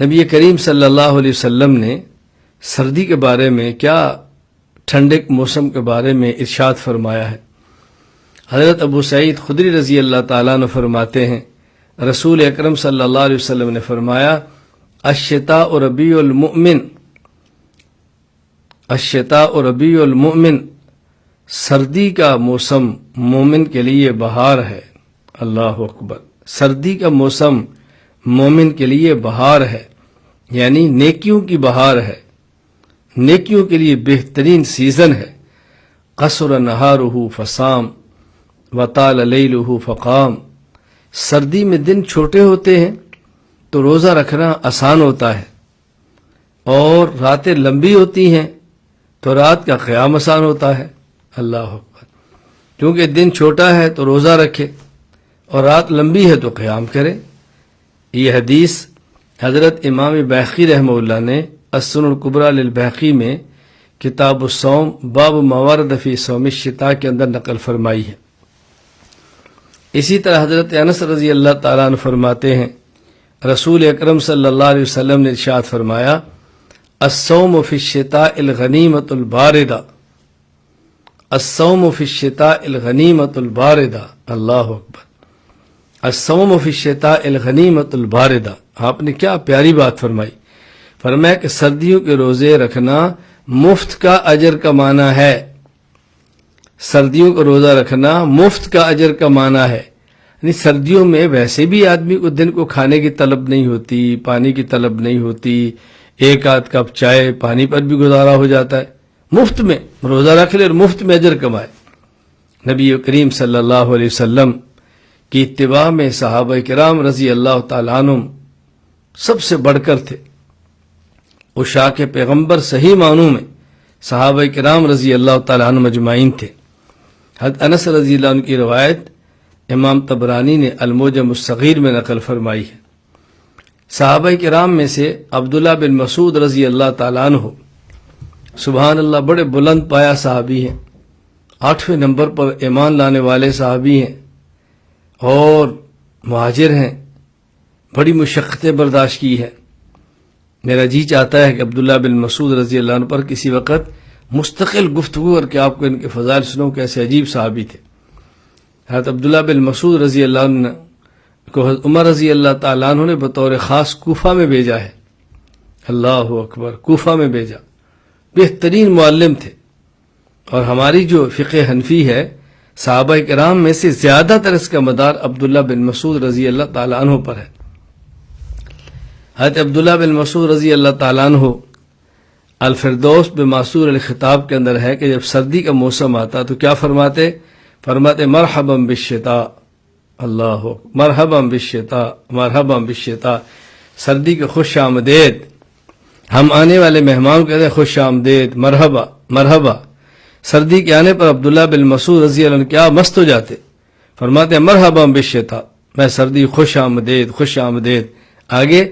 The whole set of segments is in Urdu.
نبی کریم صلی اللہ علیہ وسلم نے سردی کے بارے میں کیا ٹھنڈے موسم کے بارے میں ارشاد فرمایا ہے۔ حضرت ابو سعید خدری رضی اللہ تعالیٰ عنہ فرماتے ہیں، رسول اکرم صلی اللہ علیہ وسلم نے فرمایا، الشتاء ربیع المؤمن، الشتاء ربیع المؤمن، سردی کا موسم مومن کے لیے بہار ہے۔ اللہ اکبر، سردی کا موسم مومن کے لیے بہار ہے، یعنی نیکیوں کی بہار ہے، نیکیوں کے لیے بہترین سیزن ہے۔ قصر نہارہ فصام وطال لیلہ فقام، سردی میں دن چھوٹے ہوتے ہیں تو روزہ رکھنا آسان ہوتا ہے، اور راتیں لمبی ہوتی ہیں تو رات کا قیام آسان ہوتا ہے۔ اللہ اکبر، کیونکہ دن چھوٹا ہے تو روزہ رکھے اور رات لمبی ہے تو قیام کرے۔ یہ حدیث حضرت امام بیہقی رحمہ اللہ نے السنن الکبریٰ للبیہقی میں کتاب الصوم باب ما ورد فی صوم الشتاء کے اندر نقل فرمائی ہے۔ اسی طرح حضرت انس رضی اللہ تعالیٰ عنہ فرماتے ہیں، رسول اکرم صلی اللہ علیہ وسلم نے ارشاد فرمایا، الصوم فی الشتاء الغنیمۃ الباردہ، الصوم فی الشتاء الغنیمۃ الباردہ۔ اللہ اکبر، الصوم فی الشتاء الغنیمۃ الباردہ، آپ نے کیا پیاری بات فرمائی۔ فرمایا کہ سردیوں کے روزے رکھنا مفت کا اجر کمانا ہے، سردیوں کا روزہ رکھنا مفت کا اجر کمانا ہے۔ یعنی سردیوں میں ویسے بھی آدمی کو دن کو کھانے کی طلب نہیں ہوتی، پانی کی طلب نہیں ہوتی، ایک آدھ کپ چائے پانی پر بھی گزارا ہو جاتا ہے، مفت میں روزہ رکھ لے اور مفت میں اجر کمائے۔ نبی کریم صلی اللہ علیہ وسلم کی اتباع میں صحابہ کرام رضی اللہ تعالیٰ عنہ سب سے بڑھ کر تھے، عشاق پیغمبر صحیح معنوں میں صحابہ کرام رضی اللہ تعالیٰ عنہ مجمعین تھے۔ حضرت انس رضی اللہ عنہ کی روایت امام طبرانی نے المعجم الصغیر میں نقل فرمائی ہے۔ صحابہ کرام میں سے عبداللہ بن مسعود رضی اللہ تعالیٰ عنہ، سبحان اللہ، بڑے بلند پایا صحابی ہیں، 8ویں نمبر پر ایمان لانے والے صحابی ہیں اور مہاجر ہیں، بڑی مشقتیں برداشت کی ہیں۔ میرا جی چاہتا ہے کہ عبداللہ بن مسعود رضی اللہ عنہ پر کسی وقت مستقل گفتگو کر کے آپ کو ان کے فضائل سنوں، کیسے عجیب صحابی تھے۔ حضرت عبداللہ بن مسعود رضی اللہ عنہ کو حضرت عمر رضی اللہ تعالیٰ عنہ نے بطور خاص کوفہ میں بھیجا ہے۔ اللہ اکبر، کوفہ میں بھیجا، بہترین معلم تھے۔ اور ہماری جو فقہ حنفی ہے، صحابہ کرام میں سے زیادہ تر اس کا مدار عبداللہ بن مسعود رضی اللہ تعالیٰ عنہ پر ہے۔ حضرت عبداللہ بن مسعود رضی اللہ تعالیٰ عنہ الفردوس بماسور الخطاب کے اندر ہے کہ جب سردی کا موسم آتا تو کیا فرماتے؟ فرماتے مرحبا بالشتاء، اللہ مرحبا بالشتاء، مرحبا بالشتاء، سردی کے خوش آمدید۔ ہم آنے والے مہمان کہتے ہیں خوش آمدید، مرحبا مرحبا۔ سردی کے آنے پر عبداللہ بن مسعود رضی اللہ عنہ کیا مست ہو جاتے، فرماتے مرحبا بالشتاء، میں سردی خوش آمدید خوش آمدید۔ آگے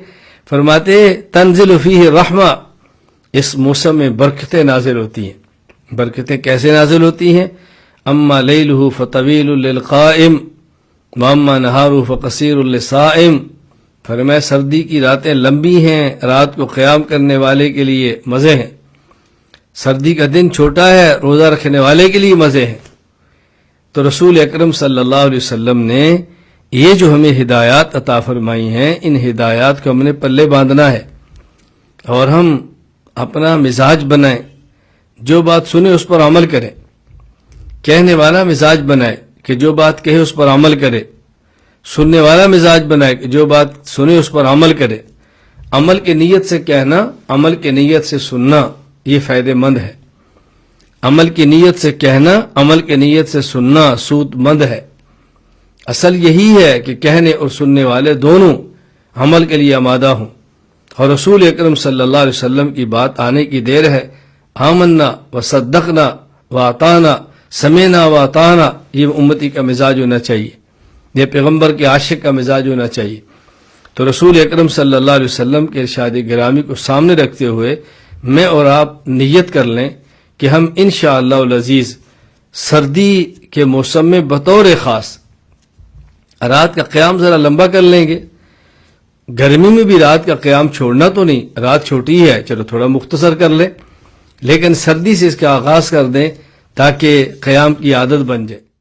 فرماتے تنزل فیہ رحمہ، اس موسم میں برکتیں نازل ہوتی ہیں۔ برکتیں کیسے نازل ہوتی ہیں؟ اما لیلہ فطویل للقائم واما نہارہ فقصیر للصائم۔ فرمایا سردی کی راتیں لمبی ہیں، رات کو قیام کرنے والے کے لیے مزے ہیں، سردی کا دن چھوٹا ہے، روزہ رکھنے والے کے لیے مزے ہیں۔ تو رسول اکرم صلی اللہ علیہ وسلم نے یہ جو ہمیں ہدایات عطا فرمائی ہیں، ان ہدایات کو ہم نے پلے باندھنا ہے اور ہم اپنا مزاج بنائیں، جو بات سنیں اس پر عمل کریں، کہنے والا مزاج بنائے کہ جو بات کہے اس پر عمل کرے، سننے والا مزاج بنائے کہ جو بات سنے اس پر عمل کرے۔ عمل کی نیت سے کہنا، عمل کی نیت سے سننا، یہ فائدہ مند ہے۔ عمل کی نیت سے کہنا، عمل کی نیت سے سننا سود مند ہے۔ اصل یہی ہے کہ کہنے اور سننے والے دونوں عمل کے لیے آمادہ ہوں، اور رسول اکرم صلی اللہ علیہ وسلم کی بات آنے کی دیر ہے۔ آمنا و صدقنا و اطعنا، سمعنا و اطعنا، یہ امتی کا مزاج ہونا چاہیے، یہ پیغمبر کے عاشق کا مزاج ہونا چاہیے۔ تو رسول اکرم صلی اللہ علیہ وسلم کے ارشاد گرامی کو سامنے رکھتے ہوئے میں اور آپ نیت کر لیں کہ ہم انشاءاللہ العزیز سردی کے موسم میں بطور خاص رات کا قیام ذرا لمبا کر لیں گے، گرمی میں بھی رات کا قیام چھوڑنا تو نہیں، رات چھوٹی ہے چلو تھوڑا مختصر کر لیں، لیکن سردی سے اس کا آغاز کر دیں تاکہ قیام کی عادت بن جائے۔